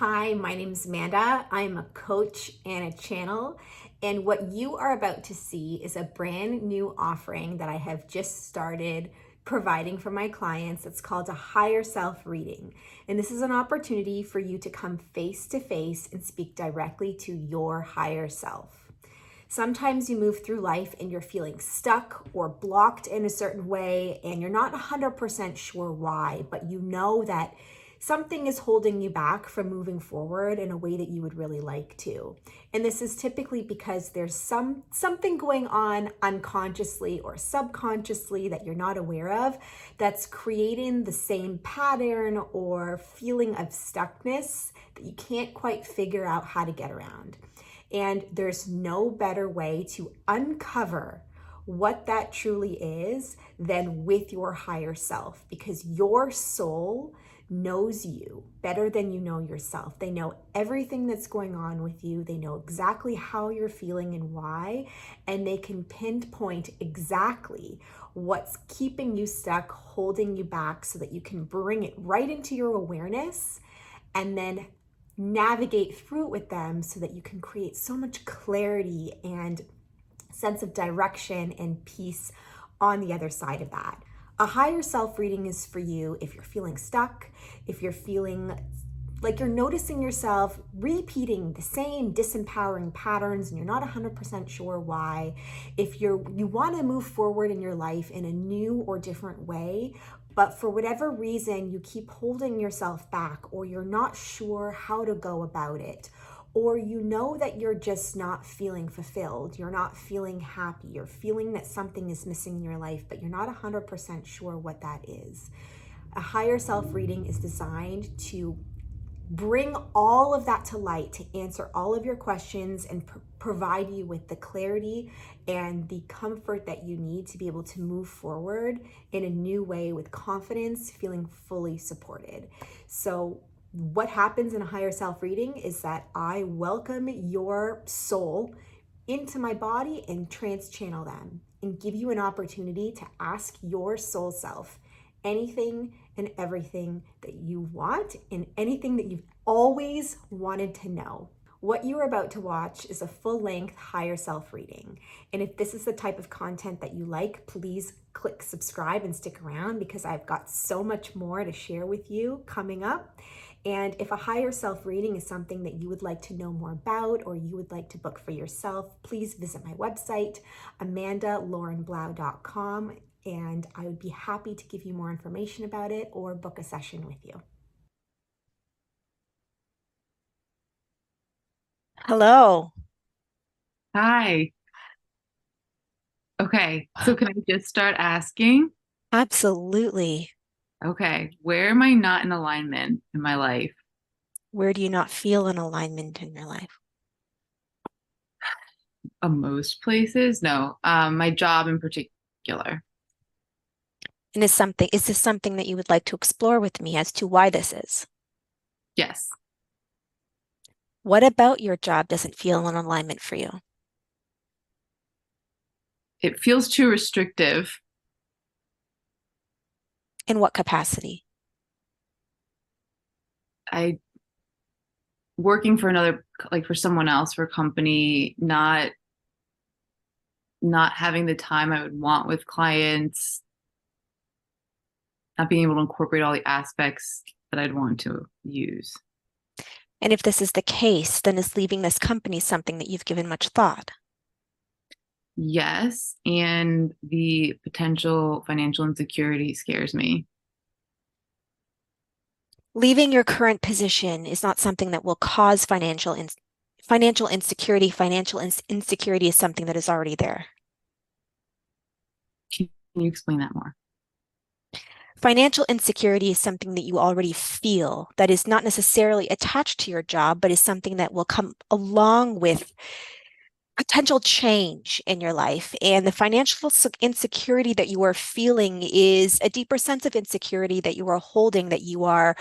Hi, my name is Amanda. I'm a coach and a channel. And what you are about to see is a brand new offering that I have just started providing for my clients. It's called a higher self reading. And this is an opportunity for you to come face to face and speak directly to your higher self. Sometimes you move through life and you're feeling stuck or blocked in a certain way, and you're not 100% sure why, but you know that something is holding you back from moving forward in a way that you would really like to. And this is typically because there's something going on unconsciously or subconsciously that you're not aware of that's creating the same pattern or feeling of stuckness that you can't quite figure out how to get around. And there's no better way to uncover what that truly is than with your higher self, because your soul knows you better than you know yourself. They know everything that's going on with you. They know exactly how you're feeling and why, and they can pinpoint exactly what's keeping you stuck, holding you back, so that you can bring it right into your awareness and then navigate through it with them so that you can create so much clarity and sense of direction and peace on the other side of that. A higher self reading is for you if you're feeling stuck, if you're feeling like you're noticing yourself repeating the same disempowering patterns and you're not 100% sure why, if you want to move forward in your life in a new or different way, but for whatever reason you keep holding yourself back, or you're not sure how to go about it, or you know that you're just not feeling fulfilled, you're not feeling happy, you're feeling that something is missing in your life, but you're not 100% sure what that is. A higher self reading is designed to bring all of that to light, to answer all of your questions and provide you with the clarity and the comfort that you need to be able to move forward in a new way with confidence, feeling fully supported. So what happens in a higher self reading is that I welcome your soul into my body and trance-channel them and give you an opportunity to ask your soul self anything and everything that you want and anything that you've always wanted to know. What you're about to watch is a full-length higher self reading. And if this is the type of content that you like, please click subscribe and stick around, because I've got so much more to share with you coming up. And if a higher self reading is something that you would like to know more about, or you would like to book for yourself, please visit my website, amandalaurenblau.com, and I would be happy to give you more information about it or book a session with you. Hello. Hi. Okay. So can I just start asking? Absolutely. Okay. Where am I not in alignment in my life? Where do you not feel an alignment in your life? Most places? No. My job in particular. And is this something that you would like to explore with me as to why this is? Yes. What about your job doesn't feel in alignment for you? It feels too restrictive. In what capacity? I working for another, like for someone else, for a company, not having the time I would want with clients, not being able to incorporate all the aspects that I'd want to use. And if this is the case, then is leaving this company something that you've given much thought? Yes, and the potential financial insecurity scares me. Leaving your current position is not something that will cause financial insecurity. Insecurity is something that is already there. Can you explain that more? Financial insecurity is something that you already feel that is not necessarily attached to your job, but is something that will come along with potential change in your life. And the financial insecurity that you are feeling is a deeper sense of insecurity that you are holding, that you are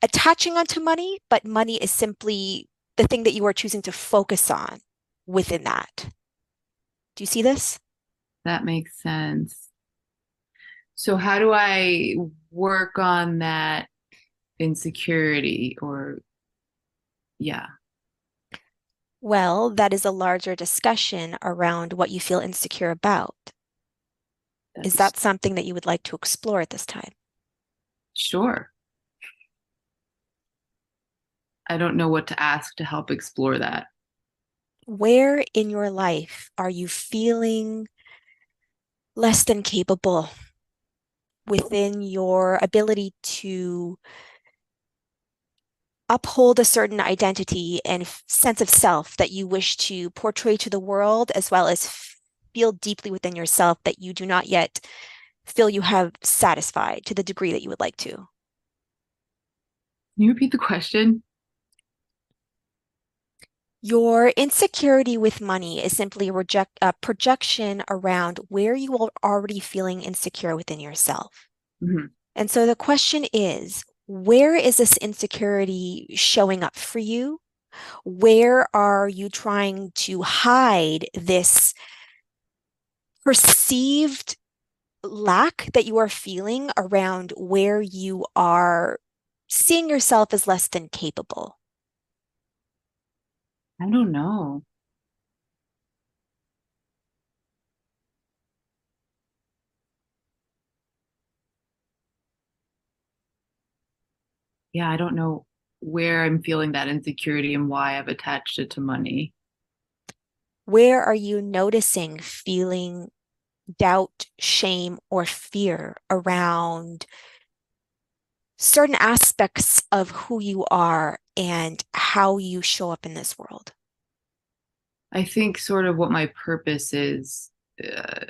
attaching onto money, but money is simply the thing that you are choosing to focus on within that. Do you see this? That makes sense. So how do I work on that insecurity, or Yeah. Well, that is a larger discussion around what you feel insecure about. Is That's that something that you would like to explore at this time? sure. I don't know what to ask to help explore that. Where in your life are you feeling less than capable within your ability to uphold a certain identity and sense of self that you wish to portray to the world, as well as feel deeply within yourself that you do not yet feel you have satisfied to the degree that you would like to? Can you repeat the question? Your insecurity with money is simply a projection around where you are already feeling insecure within yourself. Mhm. And so the question is, where is this insecurity showing up for you? Where are you trying to hide this perceived lack that you are feeling around where you are seeing yourself as less than capable? I don't know. Yeah, I don't know where I'm feeling that insecurity and why I've attached it to money. Where are you noticing feeling doubt, shame, or fear around certain aspects of who you are and how you show up in this world? I think sort of what my purpose is, uh,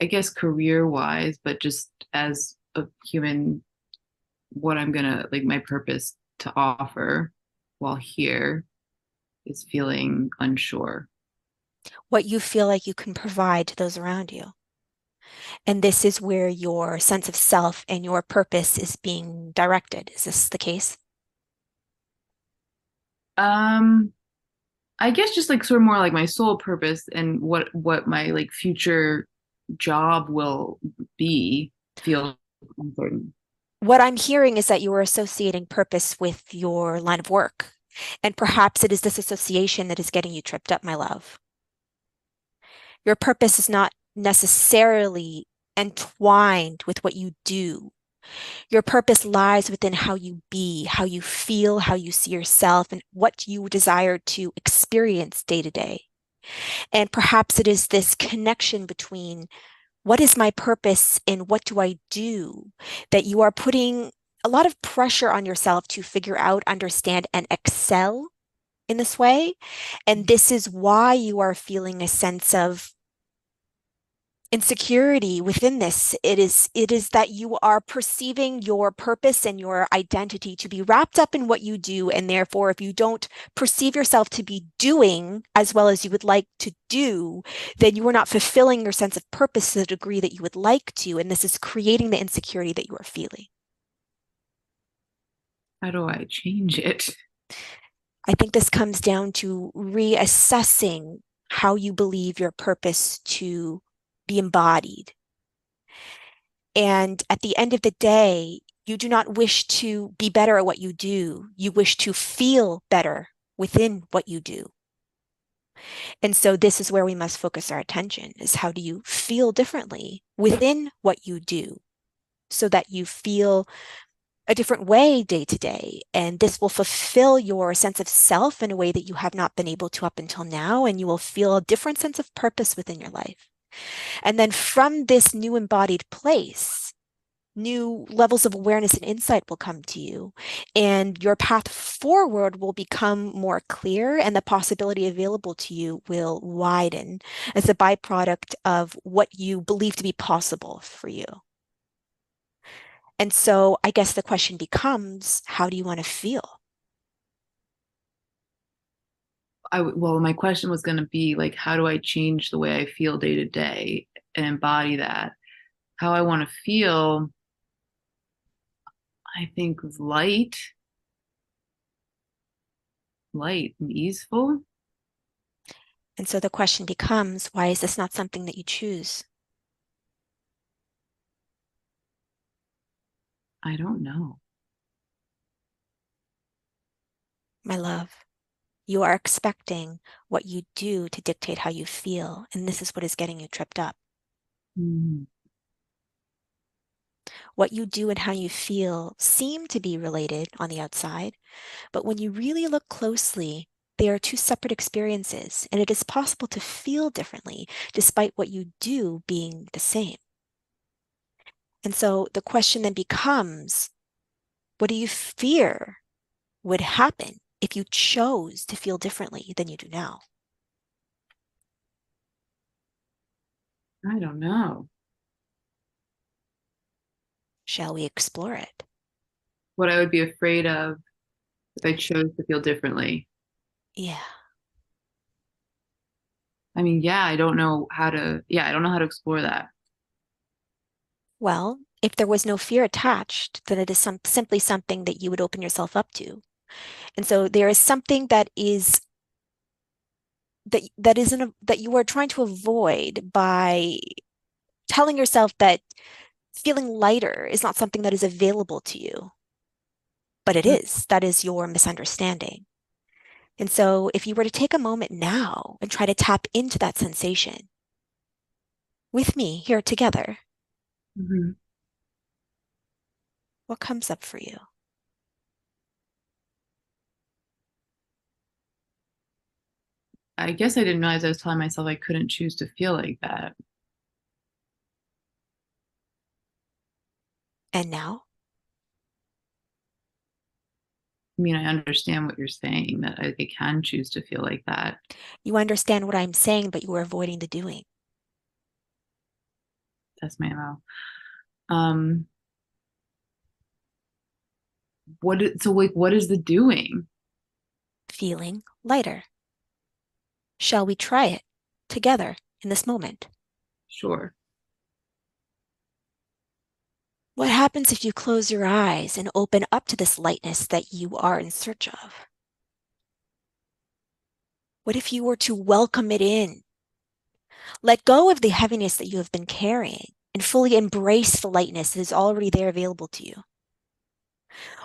I guess career wise, but just as a human, what I'm gonna like my purpose to offer while here is feeling unsure. What you feel like you can provide to those around you. And this is where your sense of self and your purpose is being directed. Is this the case? Um, I guess just like sort of more like my soul purpose and what my like future job will be feels uncertain. What I'm hearing is that you are associating purpose with your line of work. And perhaps it is this association that is getting you tripped up, my love. Your purpose is not necessarily entwined with what you do. Your purpose lies within how you be, how you feel, how you see yourself, and what you desire to experience day to day. And perhaps it is this connection between what is my purpose and what do I do that you are putting a lot of pressure on yourself to figure out, understand, and excel in this way. And this is why you are feeling a sense of insecurity within this. It is that you are perceiving your purpose and your identity to be wrapped up in what you do, and therefore if you don't perceive yourself to be doing as well as you would like to do, then you are not fulfilling your sense of purpose to the degree that you would like to, and this is creating the insecurity that you are feeling. How do I change it? I think this comes down to reassessing how you believe your purpose to be embodied. And at the end of the day, you do not wish to be better at what you do. You wish to feel better within what you do. And so this is where we must focus our attention, is how do you feel differently within what you do so that you feel a different way day to day. And this will fulfill your sense of self in a way that you have not been able to up until now. And you will feel a different sense of purpose within your life. And then from this new embodied place, new levels of awareness and insight will come to you, and your path forward will become more clear, and the possibility available to you will widen as a byproduct of what you believe to be possible for you. And so I guess the question becomes, how do you want to feel? Well, my question was going to be like, how do I change the way I feel day to day and embody that? How I want to feel, I think light and easeful. And so the question becomes, why is this not something that you choose? I don't know. My love, You are expecting what you do to dictate how you feel, and this is what is getting you tripped up. Mm. What you do and how you feel seem to be related on the outside, but when you really look closely, they are two separate experiences, and it is possible to feel differently despite what you do being the same. And so the question then becomes, what do you fear would happen if you chose to feel differently than you do now? I don't know. Shall we explore it? What I would be afraid of if I chose to feel differently. Yeah. I mean, yeah, I don't know how to, yeah, I don't know how to explore that. Well, if there was no fear attached, then it is simply something that you would open yourself up to. And so there is something that that you are trying to avoid by telling yourself that feeling lighter is not something that is available to you, but it Mm. is. That is your misunderstanding. And so if you were to take a moment now and try to tap into that sensation with me here together, Mhm. what comes up for you? I guess I didn't realize I was telling myself I couldn't choose to feel like that. And now, I mean, I understand what you're saying, that I can choose to feel like that. you understand what I'm saying, but you are avoiding the doing. That's my MO. Um, so like, what is the doing? Feeling lighter. Shall we try it together in this moment? Sure. What happens if you close your eyes and open up to this lightness that you are in search of? What if you were to welcome it in? Let go of the heaviness that you have been carrying and fully embrace the lightness that is already there available to you.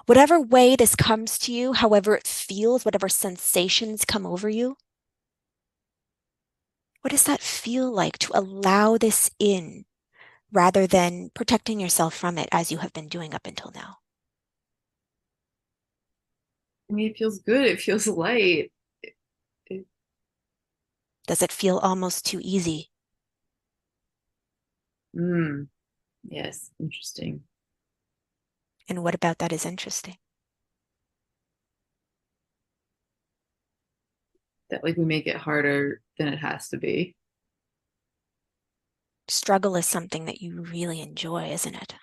Whatever way this comes to you, however it feels, whatever sensations come over you, what does that feel like to allow this in rather than protecting yourself from it as you have been doing up until now? I mean, it feels good. It feels light. It, Does it feel almost too easy? mm, yes, interesting. And what about that is interesting? That like we make it harder than it has to be. Struggle is something that you really enjoy, isn't it?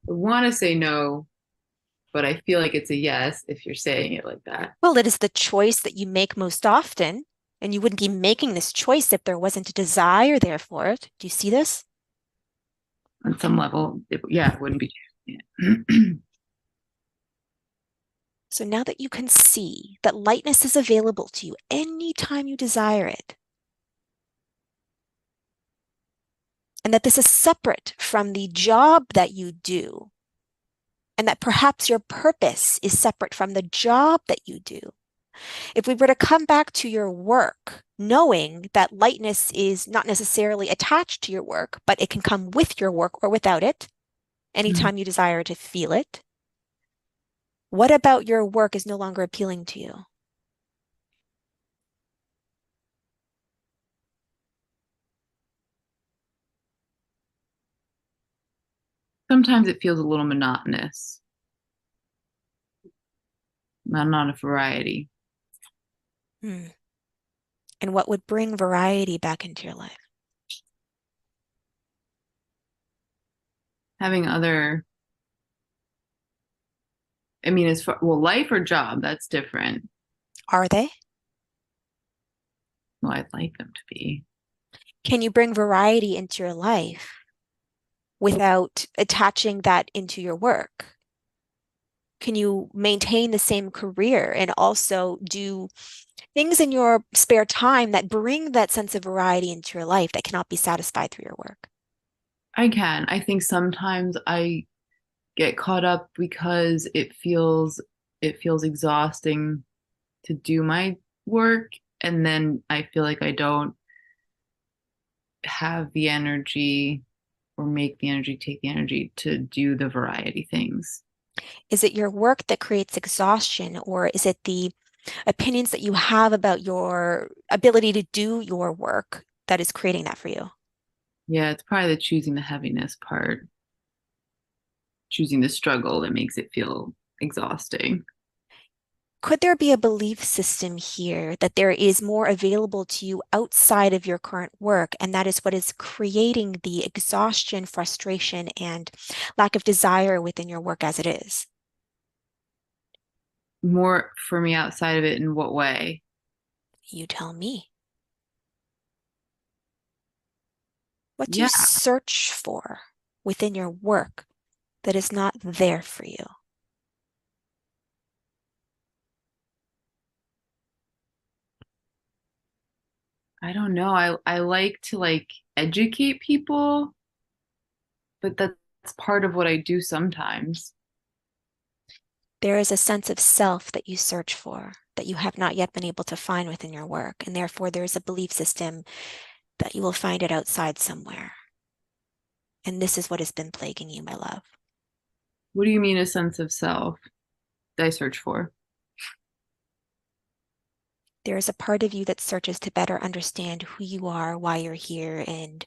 I want to say no, but I feel like it's a yes if you're saying it like that. Well, it is the choice that you make most often, and you wouldn't be making this choice if there wasn't a desire there for it. Do you see this? On some level, yeah, it wouldn't be. Yeah. So now that you can see that lightness is available to you anytime you desire it, and that this is separate from the job that you do, and that perhaps your purpose is separate from the job that you do. If we were to come back to your work, knowing that lightness is not necessarily attached to your work, but it can come with your work or without it, anytime you desire to feel it, what about your work is no longer appealing to you? Sometimes it feels a little monotonous, not a variety. Hmm. And what would bring variety back into your life? Having other, I mean, as far, well, life or job, that's different. Are they? Well, I'd like them to be. Can you bring variety into your life without attaching that into your work? Can you maintain the same career and also do things in your spare time that bring that sense of variety into your life that cannot be satisfied through your work? I can. I think sometimes I get caught up because it feels it feels exhausting to do my work, and then I feel like I don't have the energy or make the energy, take the energy to do the variety things. Is it your work that creates exhaustion, or is it the opinions that you have about your ability to do your work that is creating that for you? Yeah, it's probably the choosing the heaviness part, choosing the struggle that makes it feel exhausting. Could there be a belief system here that there is more available to you outside of your current work, and that is what is creating the exhaustion, frustration, and lack of desire within your work as it is? More for me outside of it in what way? You tell me. What do you Yeah, search for within your work that is not there for you? I don't know. I like to like educate people, but that's part of what I do sometimes. There is a sense of self that you search for that you have not yet been able to find within your work, and therefore there is a belief system that you will find it outside somewhere. And this is what has been plaguing you, my love. What do you mean a sense of self that I search for? There is a part of you that searches to better understand who you are, why you're here, and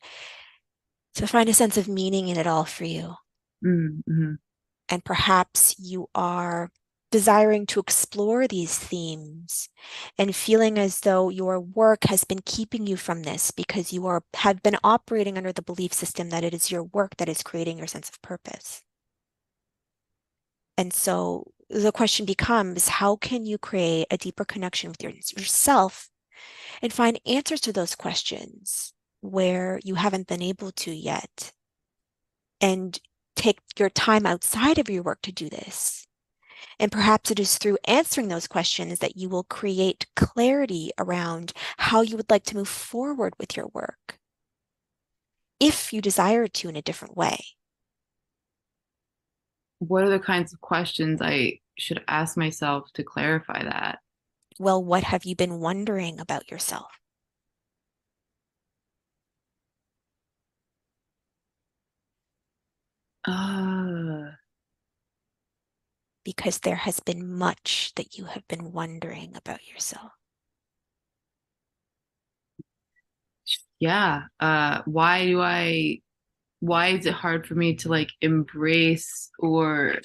to find a sense of meaning in it all for you. Mm-hmm. And perhaps you are desiring to explore these themes and feeling as though your work has been keeping you from this because have been operating under the belief system that it is your work that is creating your sense of purpose. And so the question becomes, how can you create a deeper connection with yourself and find answers to those questions where you haven't been able to yet, and take your time outside of your work to do this? And perhaps it is through answering those questions that you will create clarity around how you would like to move forward with your work, if you desire to in a different way. What are the kinds of questions I should ask myself to clarify that? Well, what have you been wondering about yourself? Uh, Because there has been much that you have been wondering about yourself. yeah. Why is it hard for me to like embrace or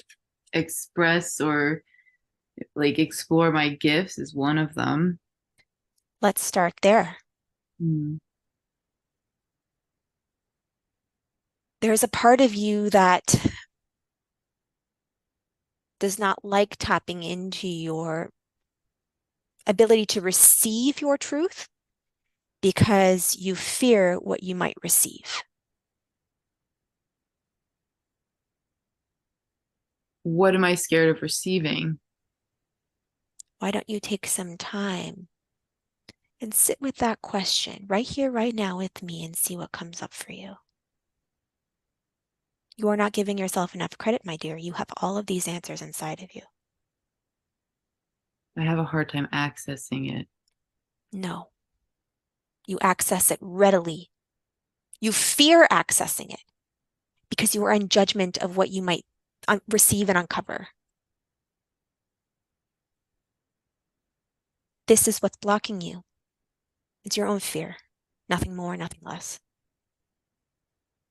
express or like explore my gifts is one of them. Let's start there. Mm. There's a part of you that does not like tapping into your ability to receive your truth because you fear what you might receive. What am I scared of receiving? Why don't you take some time and sit with that question right here, right now with me, and see what comes up for you? You are not giving yourself enough credit, my dear. You have all of these answers inside of you. I have a hard time accessing it. No, you access it readily. You fear accessing it because you are in judgment of what you might receive and uncover. This is what's blocking you. It's your own fear, nothing more, nothing less.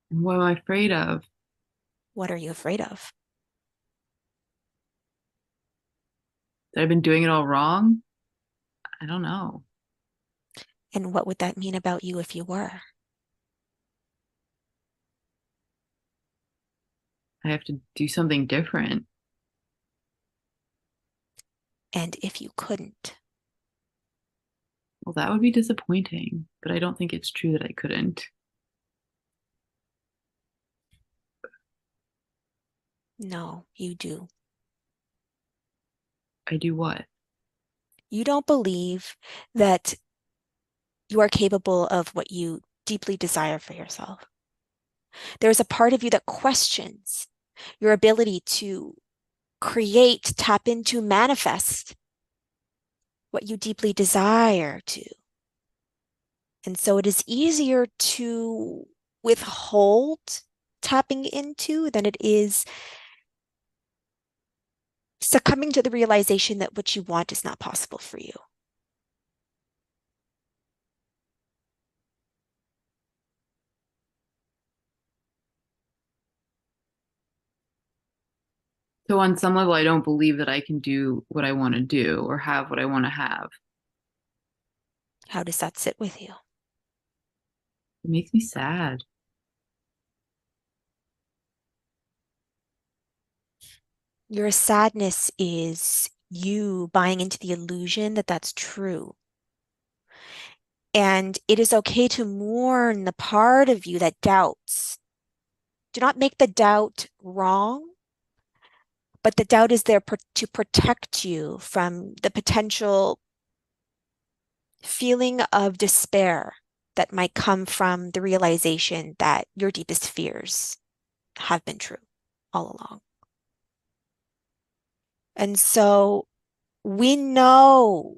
And what am I afraid of? What are you afraid of? That I've been doing it all wrong? I don't know. And what would that mean about you if you were? I have to do something different. And if you couldn't? Well, that would be disappointing, but I don't think it's true that I couldn't. No, you do. I do what? You don't believe that you are capable of what you deeply desire for yourself. There's a part of you that questions your ability to create, tap into, manifest what you deeply desire to. And so it is easier to withhold tapping into than it is succumbing to the realization that what you want is not possible for you. So on some level, I don't believe that I can do what I want to do or have what I want to have. How does that sit with you? It makes me sad. Your sadness is you buying into the illusion that that's true. And it is okay to mourn the part of you that doubts. Do not make the doubt wrong, but the doubt is there to protect you from the potential feeling of despair that might come from the realization that your deepest fears have been true all along. And so we know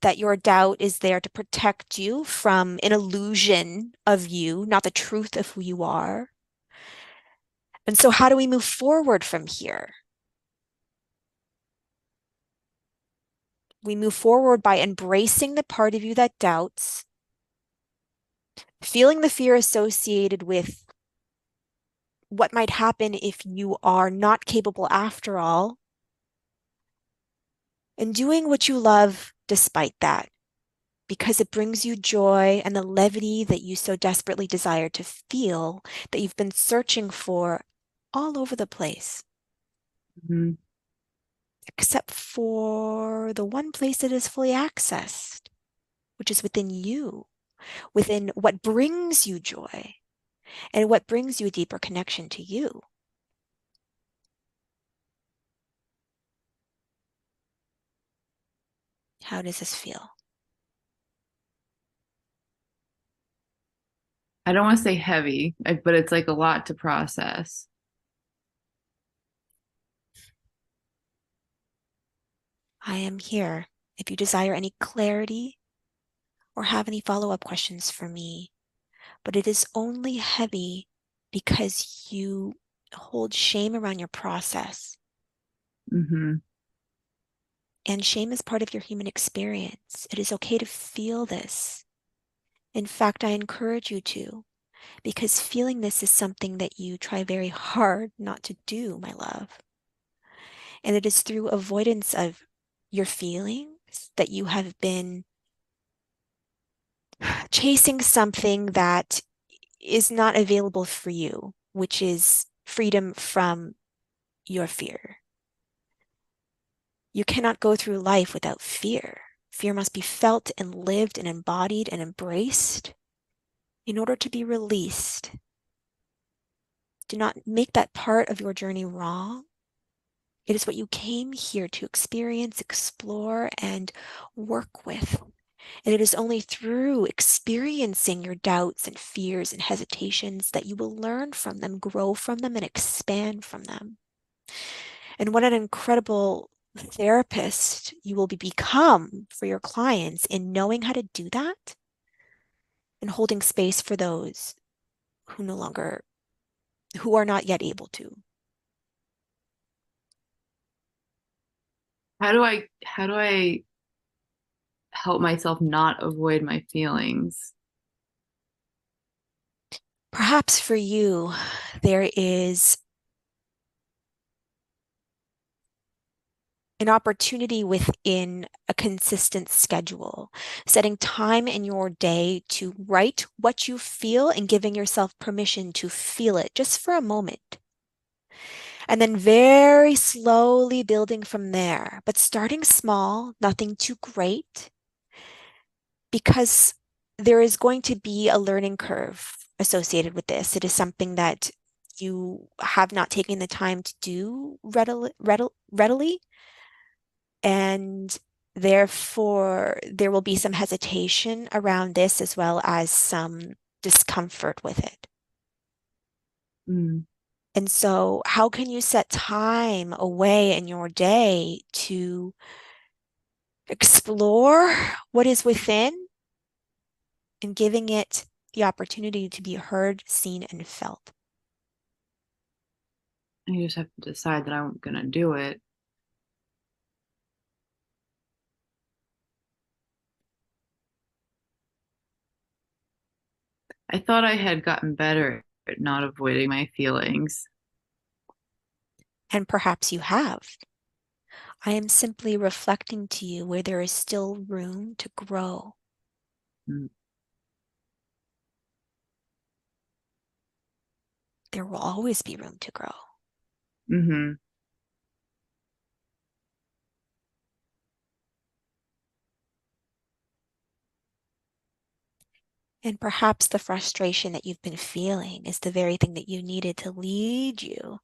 that your doubt is there to protect you from an illusion of you, not the truth of who you are. And so how do we move forward from here? We move forward by embracing the part of you that doubts, feeling the fear associated with what might happen if you are not capable after all, and doing what you love despite that, because it brings you joy and the levity that you so desperately desire to feel, that you've been searching for all over the place. Mm-hmm. Except for the one place that is fully accessed, which is within you, within what brings you joy and what brings you a deeper connection to you. How does this feel? I don't want to say heavy, but it's like a lot to process. I am here. If you desire any clarity or have any follow-up questions for me, but it is only heavy because you hold shame around your process. Mm-hmm. And shame is part of your human experience. It is okay to feel this. In fact, I encourage you to, because feeling this is something that you try very hard not to do, my love. And it is through avoidance of your feelings that you have been chasing something that is not available for you, which is freedom from your fear. You cannot go through life without fear. Fear must be felt and lived and embodied and embraced in order to be released. Do not make that part of your journey wrong. It is what you came here to experience, explore, and work with. And it is only through experiencing your doubts and fears and hesitations that you will learn from them, grow from them, and expand from them. And what an incredible therapist you will become for your clients in knowing how to do that and holding space for those who are not yet able to. How do I help myself not avoid my feelings? Perhaps for you, there is an opportunity within a consistent schedule, setting time in your day to write what you feel and giving yourself permission to feel it just for a moment. And then very slowly building from there, but starting small, nothing too great, because there is going to be a learning curve associated with this. It is something that you have not taken the time to do readily, and therefore there will be some hesitation around this as well as some discomfort with it. Mm. And so how can you set time away in your day to explore what is within and giving it the opportunity to be heard, seen, and felt? And you just have to decide that I'm going to do it. I thought I had gotten better at not avoiding my feelings. And perhaps you have. I am simply reflecting to you where there is still room to grow. Mm. There will always be room to grow. Mm-hmm. And perhaps the frustration that you've been feeling is the very thing that you needed to lead you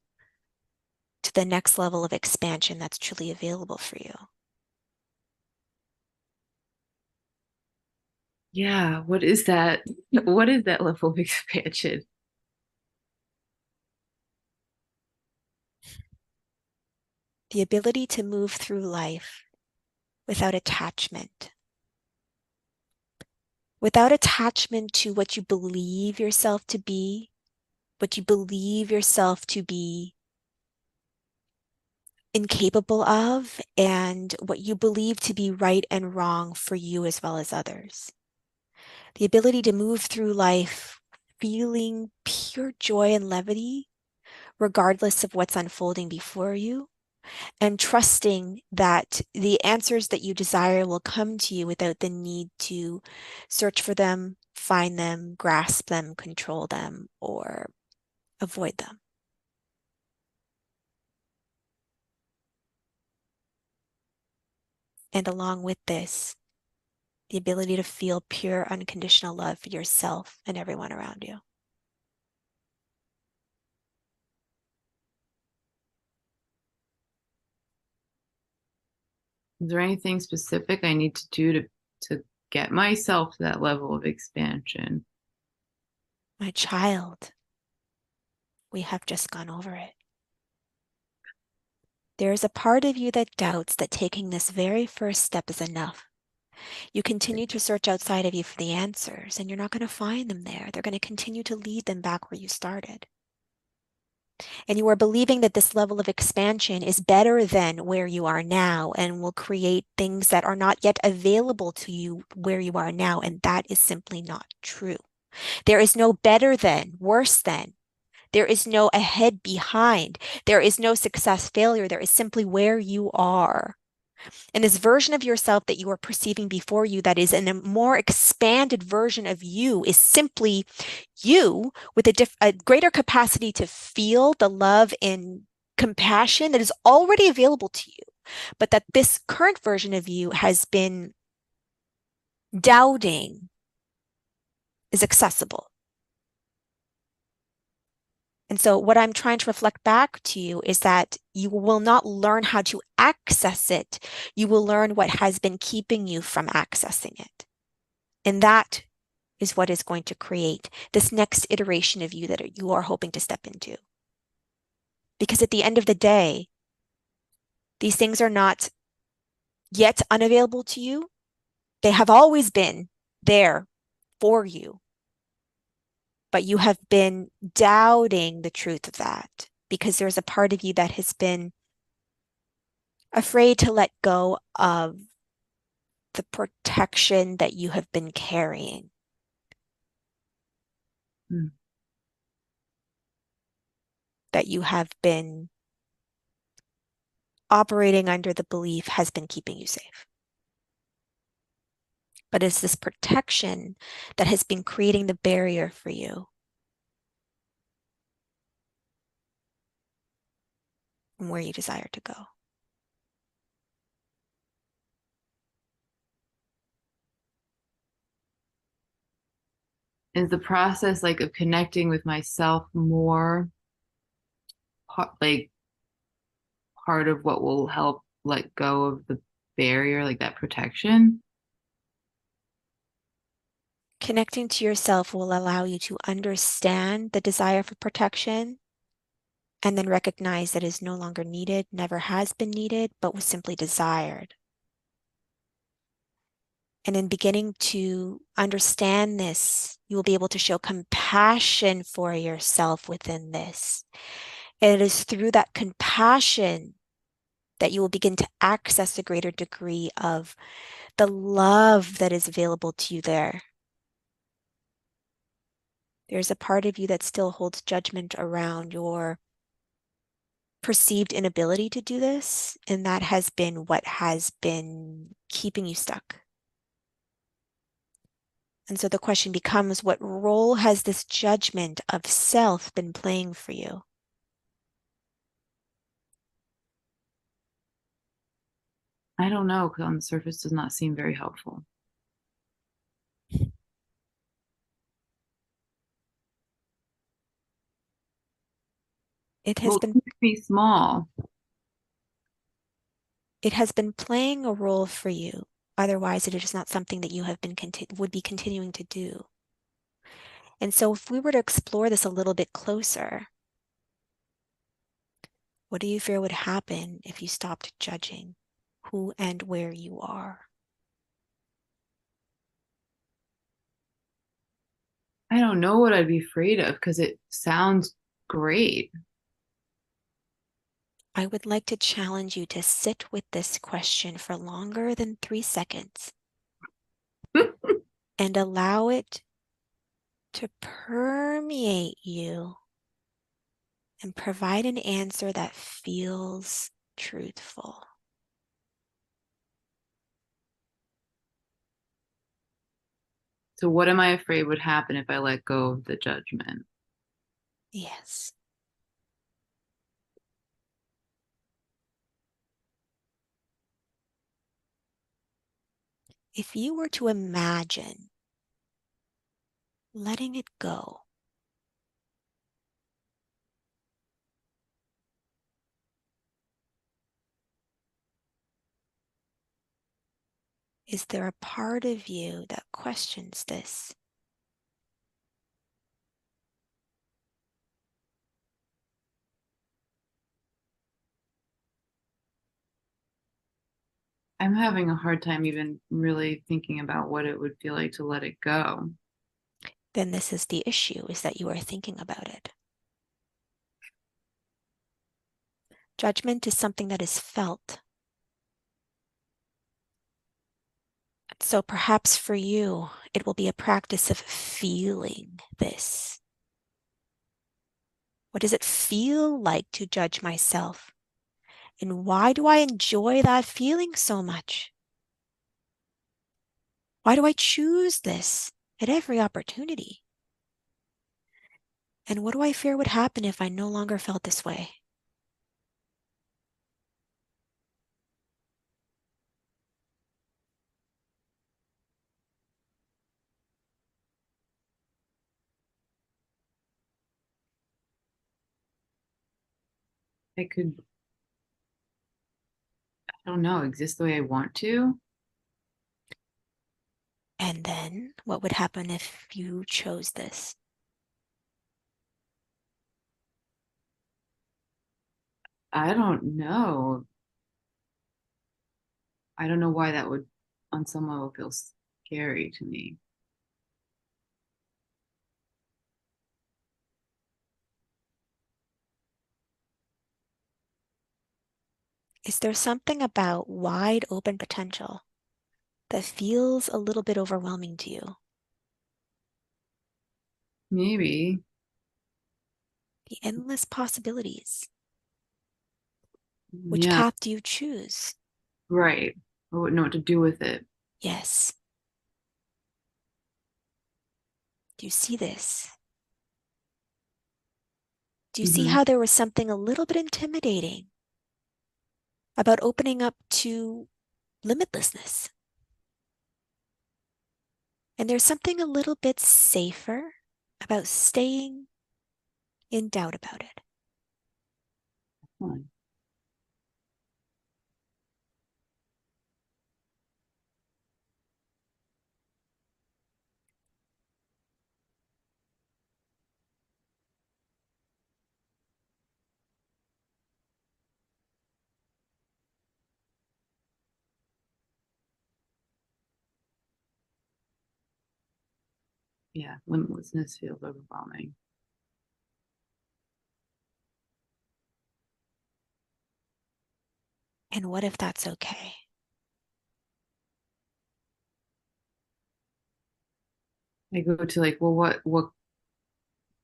to the next level of expansion that's truly available for you. Yeah, what is that? What is that level of expansion? The ability to move through life without attachment. Without attachment to what you believe yourself to be, what you believe yourself to be incapable of, and what you believe to be right and wrong for you as well as others. The ability to move through life feeling pure joy and levity, regardless of what's unfolding before you, and trusting that the answers that you desire will come to you without the need to search for them, find them, grasp them, control them, or avoid them. And along with this, the ability to feel pure, unconditional love for yourself and everyone around you. Is there anything specific I need to do to get myself to that level of expansion? My child, we have just gone over it. There is a part of you that doubts that taking this very first step is enough. You continue to search outside of you for the answers, and you're not going to find them there. They're going to continue to lead them back where you started. And you are believing that this level of expansion is better than where you are now and will create things that are not yet available to you where you are now. And that is simply not true. There is no better than, worse than. There is no ahead, behind. There is no success, failure. There is simply where you are. And this version of yourself that you are perceiving before you, that is in a more expanded version of you, is simply you with a greater capacity to feel the love and compassion that is already available to you, but that this current version of you has been doubting is accessible. And so what I'm trying to reflect back to you is that you will not learn how to access it. You will learn what has been keeping you from accessing it. And that is what is going to create this next iteration of you that you are hoping to step into. Because at the end of the day, these things are not yet unavailable to you. They have always been there for you. But you have been doubting the truth of that because there's a part of you that has been afraid to let go of the protection that you have been carrying. Mm. That you have been operating under the belief has been keeping you safe. But it's this protection that has been creating the barrier for you from where you desire to go. Is the process like of connecting with myself more like part of what will help let go of the barrier, like that protection? Connecting to yourself will allow you to understand the desire for protection and then recognize that it is no longer needed, never has been needed, but was simply desired. And in beginning to understand this, you will be able to show compassion for yourself within this. And it is through that compassion that you will begin to access a greater degree of the love that is available to you there. There's a part of you that still holds judgment around your perceived inability to do this, and that has been what has been keeping you stuck. And so the question becomes, what role has this judgment of self been playing for you? I don't know, because on the surface does not seem very helpful. It has Well, been keep me small. it has been playing a role for you. Otherwise, it is not something that you have been would be continuing to do. And so if we were to explore this a little bit closer, what do you fear would happen if you stopped judging who and where you are? I don't know what I'd be afraid of because it sounds great. I would like to challenge you to sit with this question for longer than 3 seconds and allow it to permeate you and provide an answer that feels truthful. So, what am I afraid would happen if I let go of the judgment? Yes. If you were to imagine letting it go, is there a part of you that questions this? I'm having a hard time even really thinking about what it would feel like to let it go. Then this is the issue, is that you are thinking about it. Judgment is something that is felt. So perhaps for you, it will be a practice of feeling this. What does it feel like to judge myself? And why do I enjoy that feeling so much? Why do I choose this at every opportunity? And what do I fear would happen if I no longer felt this way? I could, I don't know, exist the way I want to. And then what would happen if you chose this? I don't know. I don't know why that would, on some level, feel scary to me. Is there something about wide open potential that feels a little bit overwhelming to you? Maybe. The endless possibilities. Which Yeah, path do you choose? right. I wouldn't know what to do with it. Yes. Do you see this? Do you see Hmm. how there was something a little bit intimidating about opening up to limitlessness? And there's something a little bit safer about staying in doubt about it. yeah, limitlessness feels overwhelming. And what if that's okay? I go to like, well,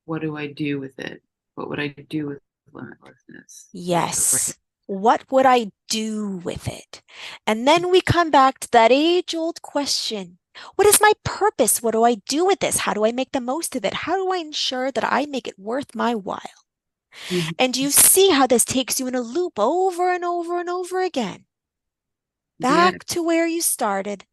what do I do with it? What would I do with limitlessness? Yes. What would I do with it? And then we come back to that age-old question. What is my purpose? What do I do with this? How do I make the most of it? How do I ensure that I make it worth my while? Mhm. And you see how this takes you in a loop over and over and over again, Yeah. back to where you started.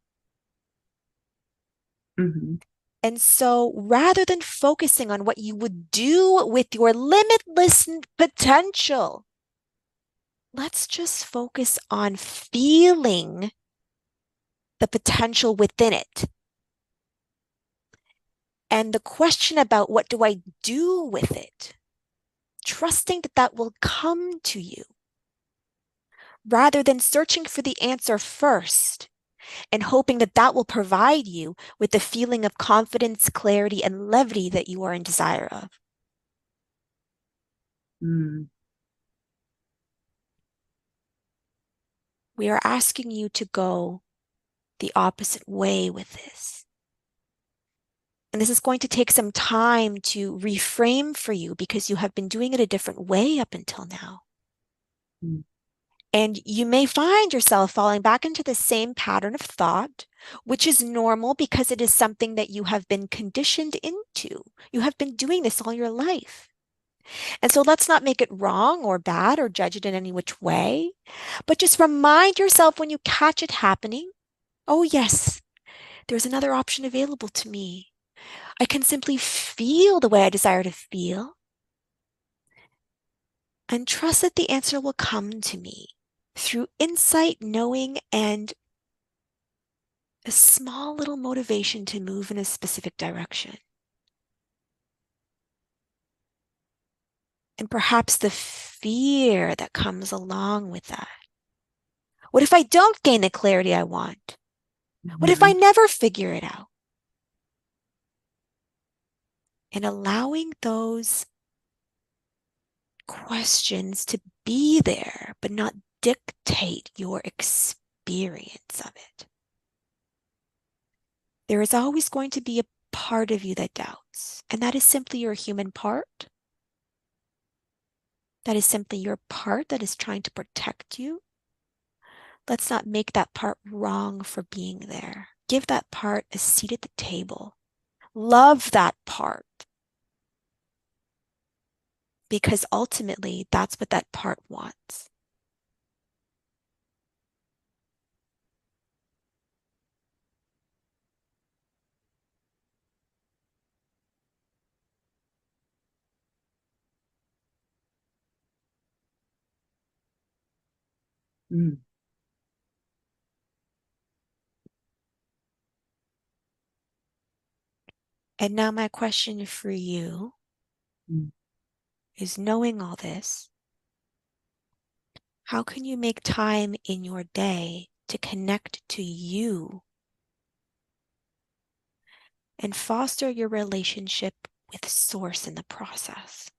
Mm-hmm. And so rather than focusing on what you would do with your limitless potential, let's just focus on feeling the potential within it. And the question about what do I do with it, trusting that that will come to you rather than searching for the answer first and hoping that that will provide you with the feeling of confidence, clarity, and levity that you are in desire of. Mm. We are asking you to go the opposite way with this. And this is going to take some time to reframe for you because you have been doing it a different way up until now. Mm. And you may find yourself falling back into the same pattern of thought, which is normal because it is something that you have been conditioned into. You have been doing this all your life. And so let's not make it wrong or bad or judge it in any which way, but just remind yourself when you catch it happening, oh, yes, there's another option available to me. I can simply feel the way I desire to feel and trust that the answer will come to me through insight, knowing, and a small little motivation to move in a specific direction. And perhaps the fear that comes along with that. What if I don't gain the clarity I want? What if I Mhm. never figure it out? And allowing those questions to be there, but not dictate your experience of it. There is always going to be a part of you that doubts, and that is simply your human part. That is simply your part that is trying to protect you. Let's not make that part wrong for being there. Give that part a seat at the table. Love that part. Because ultimately, that's what that part wants. Mm. And now, my question for you Mm. is, knowing all this, how can you make time in your day to connect to you and foster your relationship with Source in the process?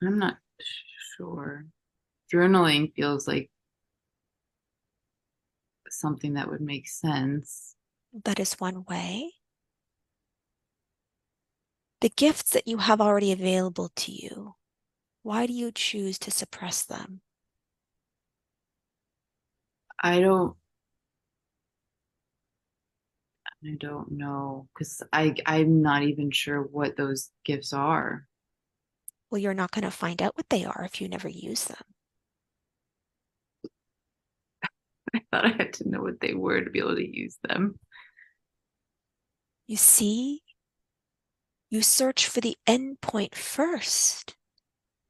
I'm not sure. Journaling feels like something that would make sense. That is one way. The gifts that you have already available to you, why do you choose to suppress them? I don't I don't know because I'm not even sure what those gifts are. Well, you're not going to find out what they are if you never use them. I thought I had to know what they were to be able to use them. You see, you search for the end point first.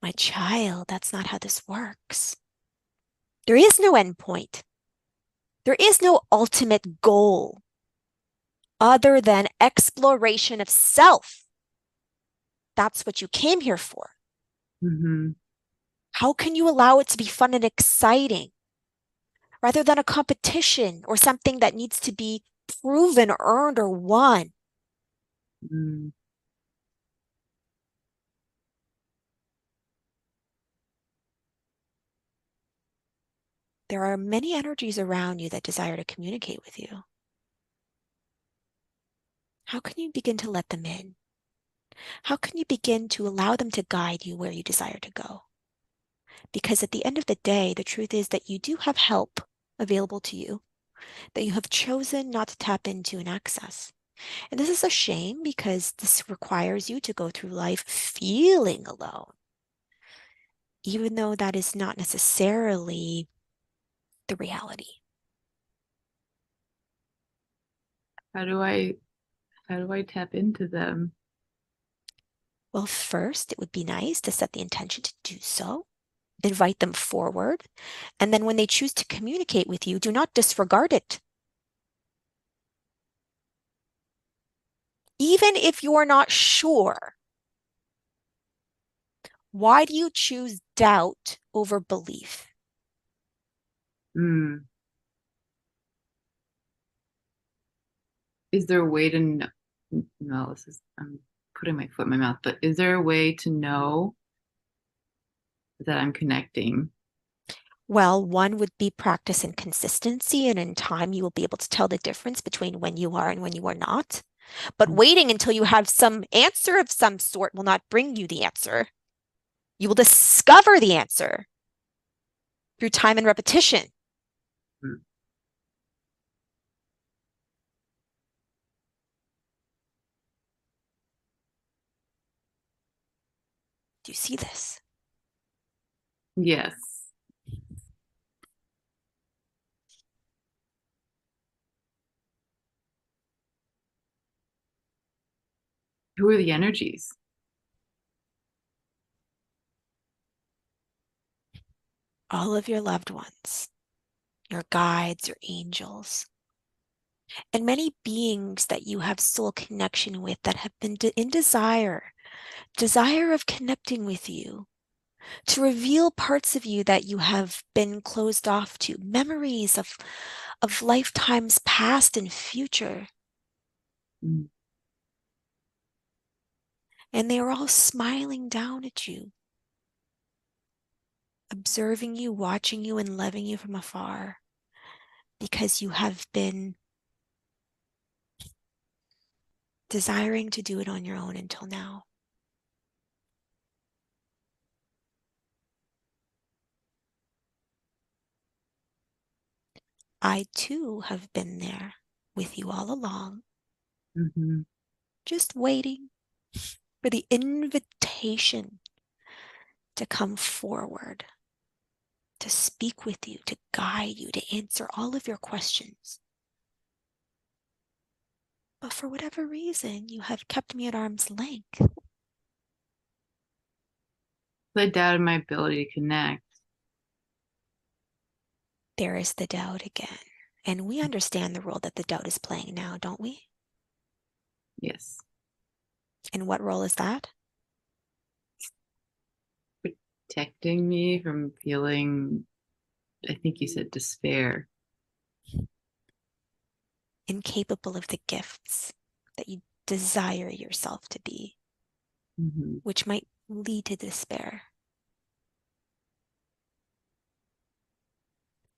My child, that's not how this works. There is no end point. There is no ultimate goal other than exploration of self. That's what you came here for. Mm-hmm. How can you allow it to be fun and exciting rather than a competition or something that needs to be proven, earned, or won. Mm. There are many energies around you that desire to communicate with you. How can you begin to let them in? How can you begin to allow them to guide you where you desire to go? Because at the end of the day, the truth is that you do have help available to you that you have chosen not to tap into and access. And this is a shame because this requires you to go through life feeling alone, even though that is not necessarily the reality. How do I tap into them? Well, first, it would be nice to set the intention to do so, invite them forward, and then when they choose to communicate with you, do not disregard it. Even if you're not sure, why do you choose doubt over belief? Mm. Is there a way to know? No, this is, I'm putting my foot in my mouth, but is there a way to know that I'm connecting? Well, one would be practice and consistency, and in time you will be able to tell the difference between when you are and when you are not. But waiting until you have some answer of some sort will not bring you the answer. You will discover the answer through time and repetition. Mm. Do you see this? Yes. Who are the energies? All of your loved ones, your guides, your angels, and many beings that you have soul connection with that have been in desire of connecting with you, to reveal parts of you that you have been closed off to, memories of lifetimes past and future. Mm. And they are all smiling down at you, observing you, watching you, and loving you from afar because you have been desiring to do it on your own until now. I too have been there with you all along, Mhm. just waiting for the invitation to come forward, to speak with you, to guide you, to answer all of your questions. But for whatever reason, you have kept me at arm's length. I doubted my ability to connect. There is the doubt again. And we understand the role that the doubt is playing now, don't we? Yes. And what role is that? Protecting me from feeling, I think you said despair. Incapable of the gifts that you desire yourself to be, Mm-hmm. which might lead to despair.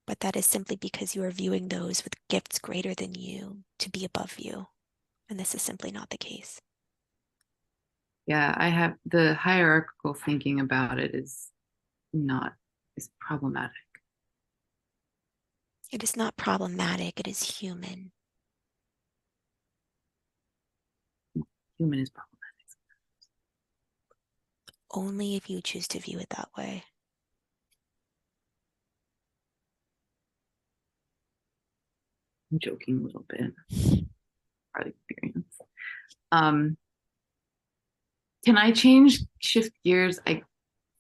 But that is simply because you are viewing those with gifts greater than you to be above you. And this is simply not the case. Yeah, I have the hierarchical thinking about it is problematic. It is not problematic, it is human. Human is problematic. Only if you choose to view it that way. I'm joking a little bit. Our experience. Um, can I shift gears? I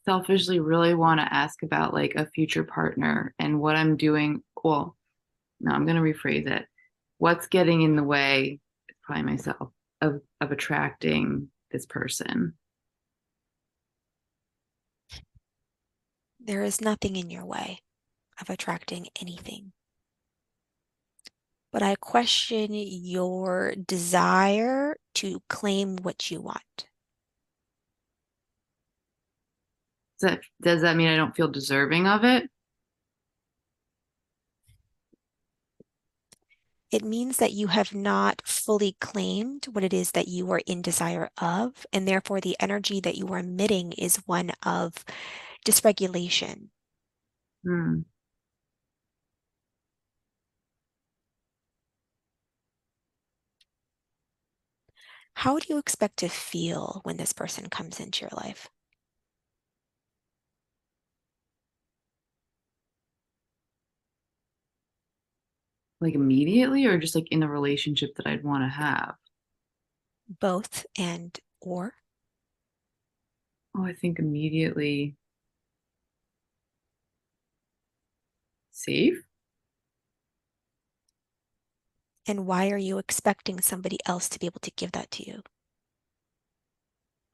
selfishly really want to ask about like a future partner and what I'm doing. Well, no, I'm going to rephrase it. What's getting in the way, probably myself, of attracting this person? There is nothing in your way of attracting anything. but I question your desire to claim what you want. Does that mean I don't feel deserving of it? It means that you have not fully claimed what it is that you are in desire of, and therefore the energy that you are emitting is one of dysregulation. Hmm. How do you expect to feel when this person comes into your life? Like immediately, or just like in the relationship that I'd want to have? Both and or? Oh, I think immediately safe. And why are you expecting somebody else to be able to give that to you?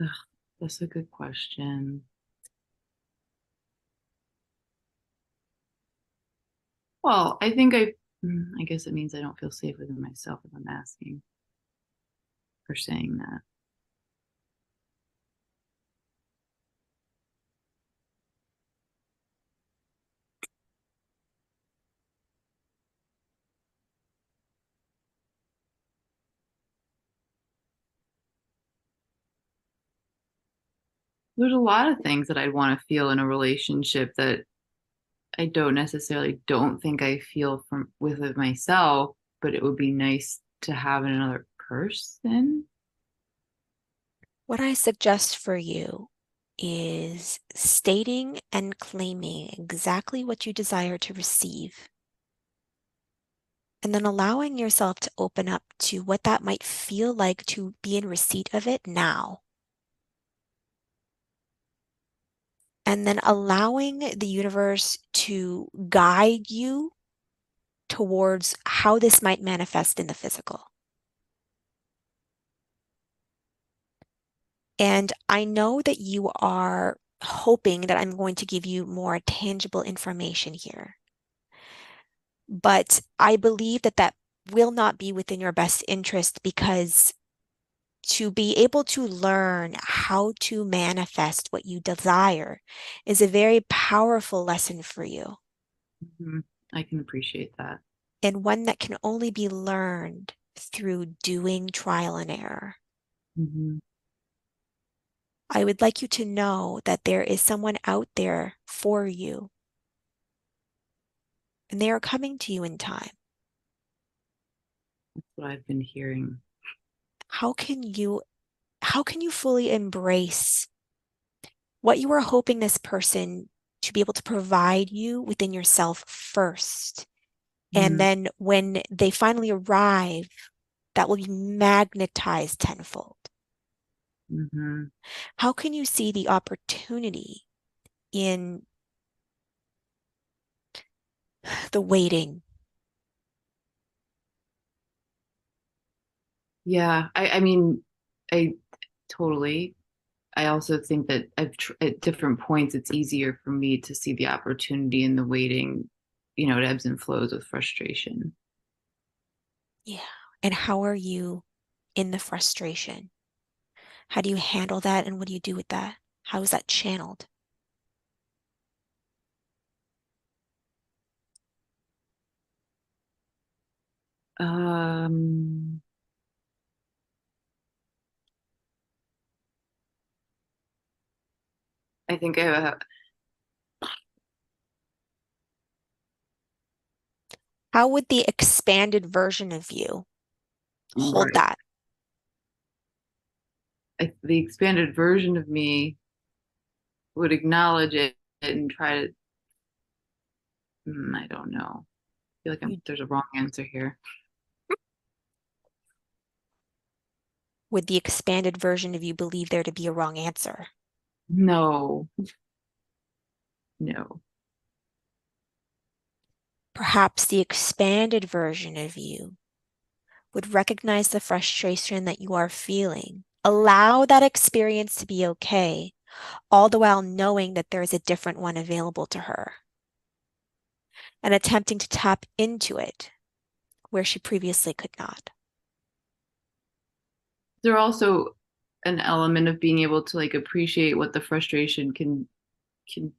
Ugh, that's a good question. Well, I guess it means I don't feel safe within myself if I'm asking for saying that. There's a lot of things that I'd want to feel in a relationship that I don't think I feel from with it myself, but it would be nice to have in another person. What I suggest for you is stating and claiming exactly what you desire to receive, and then allowing yourself to open up to what that might feel like to be in receipt of it now. And then allowing the universe to guide you towards how this might manifest in the physical. And I know that you are hoping that I'm going to give you more tangible information here, but I believe that that will not be within your best interest, because to be able to learn how to manifest what you desire is a very powerful lesson for you, Mhm. I can appreciate that. and one that can only be learned through doing trial and error. Hmm. I would like you to know that there is someone out there for you, and they are coming to you in time. That's what I've been hearing. How can you how can you fully embrace what you are hoping this person to be able to provide you within yourself first? And then when they finally arrive, that will be magnetized tenfold. Mm-hmm. How can you see the opportunity in the waiting? Yeah, I mean, I totally. I also think that at different points, it's easier for me to see the opportunity in the waiting. It ebbs and flows with frustration. Yeah. And how are you in the frustration? How do you handle that, and what do you do with that? How is that channeled? Um, I think I have. How would the expanded version of you hold Right. that? The expanded version of me would acknowledge it and try to. I don't know. I feel like You, there's a wrong answer here. would the expanded version of you believe there to be a wrong answer? No, no. Perhaps the expanded version of you would recognize the frustration that you are feeling, allow that experience to be okay, all the while knowing that there is a different one available to her, and attempting to tap into it where she previously could not. There also an element of being able to like appreciate what the frustration can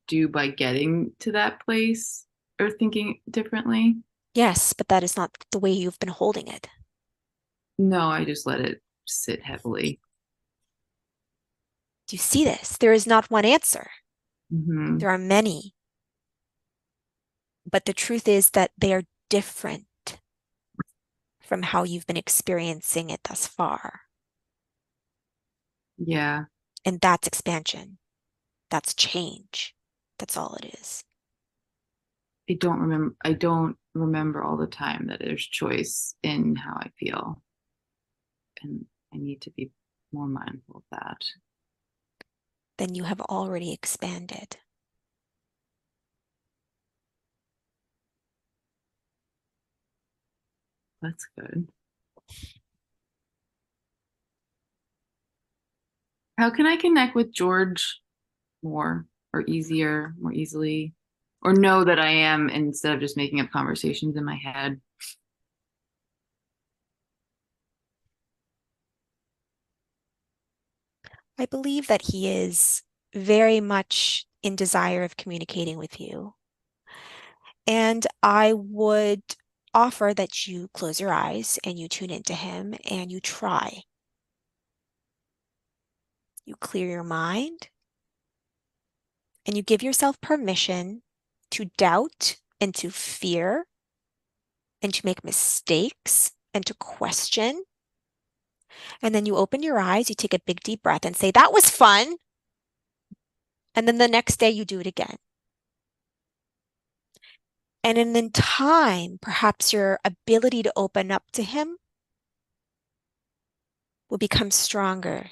do by getting to that place or thinking differently. Yes, but that is not the way you've been holding it. No, I just let it sit heavily. Do you see this? There is not one answer. Mm-hmm. There are many. But the truth is that they are different from how you've been experiencing it thus far. Yeah. And that's expansion. That's change. That's all it is. I don't remember all the time that there's choice in how I feel. And I need to be more mindful of that. Then you have already expanded. That's good. How can I connect with George more or easier, more easily? Or know that I am instead of just making up conversations in my head? I believe that he is very much in desire of communicating with you. And I would offer that you close your eyes and you tune into him and you try. You clear your mind and you give yourself permission to doubt and to fear and to make mistakes and to question. And then you open your eyes, you take a big deep breath and say, that was fun. And then the next day you do it again. And in time, perhaps your ability to open up to him will become stronger.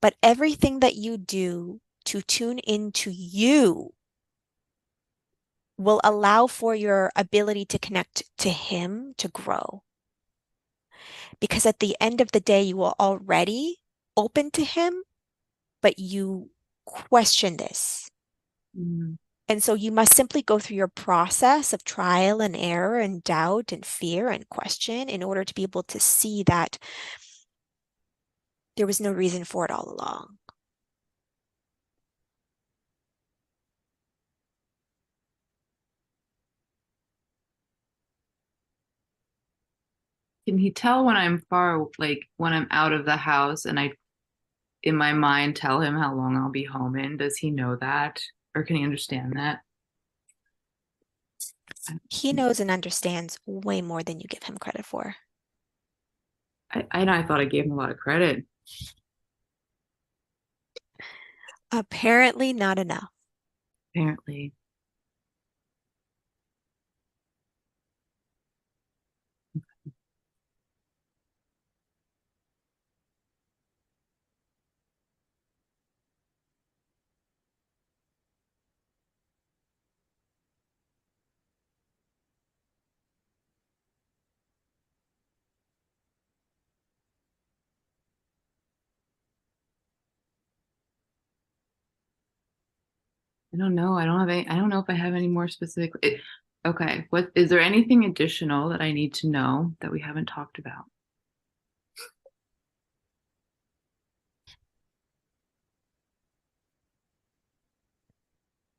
But everything that you do to tune into you will allow for your ability to connect to him to grow. Because at the end of the day, you will already open to him, but you question this. Mm. And so you must simply go through your process of trial and error and doubt and fear and question in order to be able to see that there was no reason for it all along. Can he tell when I'm far, like when I'm out of the house and I, in my mind, tell him how long I'll be home in? Does he know that? Or can he understand that? He knows and understands way more than you give him credit for. I thought I gave him a lot of credit. Apparently not enough. Apparently. I don't know. I don't have any, I don't know if I have any more specific. Okay. What is there anything additional that I need to know that we haven't talked about?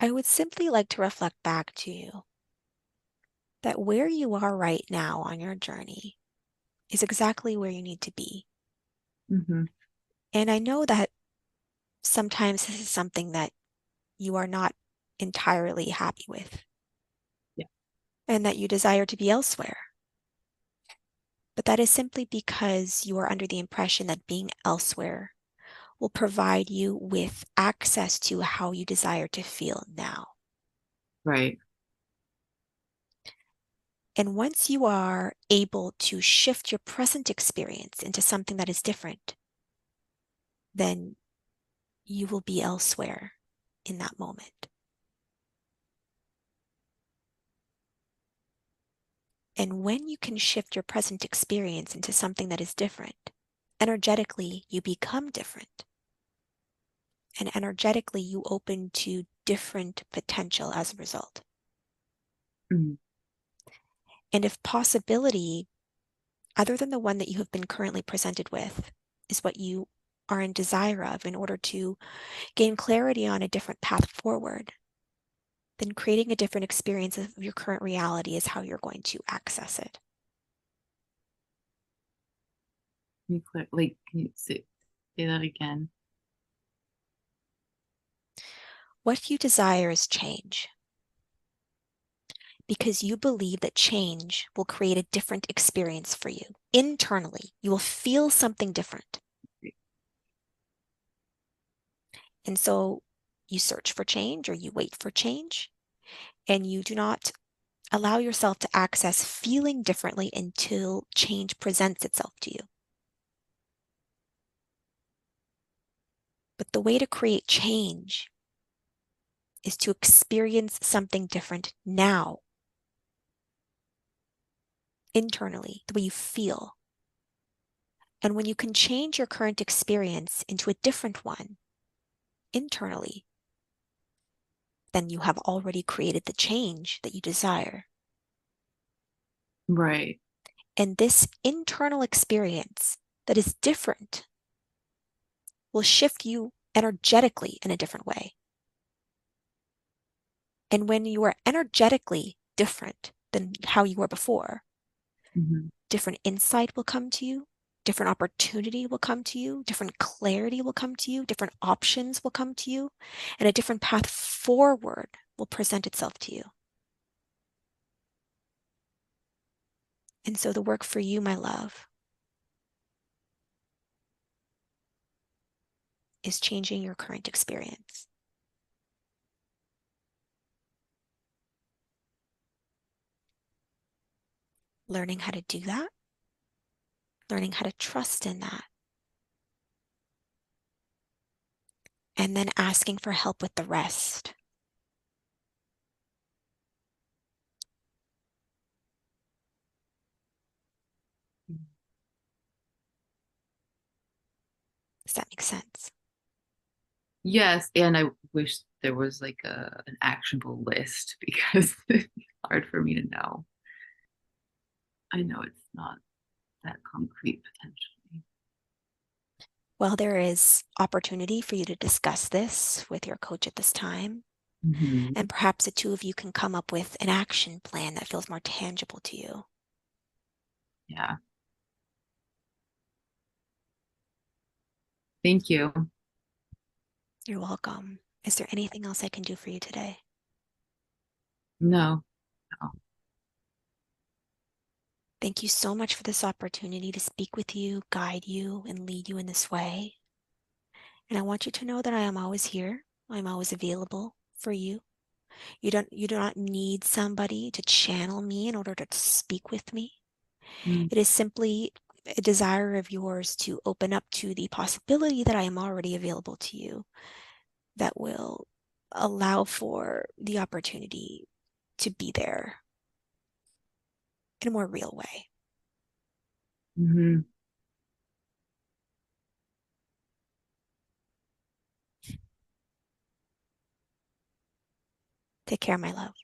I would simply like to reflect back to you that where you are right now on your journey is exactly where you need to be. Mm-hmm. And I know that sometimes this is something that you are not entirely happy with Yeah. and that you desire to be elsewhere. But that is simply because you are under the impression that being elsewhere will provide you with access to how you desire to feel now. Right. And once you are able to shift your present experience into something that is different, then you will be elsewhere in that moment. And when you can shift your present experience into something that is different, energetically, you become different. And energetically, you open to different potential as a result. Mm-hmm. And if possibility, other than the one that you have been currently presented with, is what you are in desire of in order to gain clarity on a different path forward, then creating a different experience of your current reality is how you're going to access it. Like, can you say that again? What you desire is change because you believe that change will create a different experience for you. Internally, you will feel something different. And so you search for change or you wait for change, and you do not allow yourself to access feeling differently until change presents itself to you. But the way to create change is to experience something different now, internally, the way you feel. And when you can change your current experience into a different one, internally, then you have already created the change that you desire. Right. And this internal experience that is different will shift you energetically in a different way. And when you are energetically different than how you were before, Mm-hmm. different insight will come to you, different opportunity will come to you, different clarity will come to you, different options will come to you, and a different path forward will present itself to you. And so the work for you, my love, is changing your current experience. Learning how to do that, learning how to trust in that, and then asking for help with the rest. Does that make sense? Yes, and I wish there was like an actionable list because it's hard for me to know. I know it's not that concrete potentially. Well, there is opportunity for you to discuss this with your coach at this time. Mm-hmm. And perhaps the two of you can come up with an action plan that feels more tangible to you. Yeah. Thank you. You're welcome. Is there anything else I can do for you today? No. No. Thank you so much for this opportunity to speak with you, guide you, and lead you in this way. And I want you to know that I am always here. I'm always available for you. You do not need somebody to channel me in order to speak with me. Mm. It is simply a desire of yours to open up to the possibility that I am already available to you that will allow for the opportunity to be there in a more real way. Mm-hmm. Take care, my love.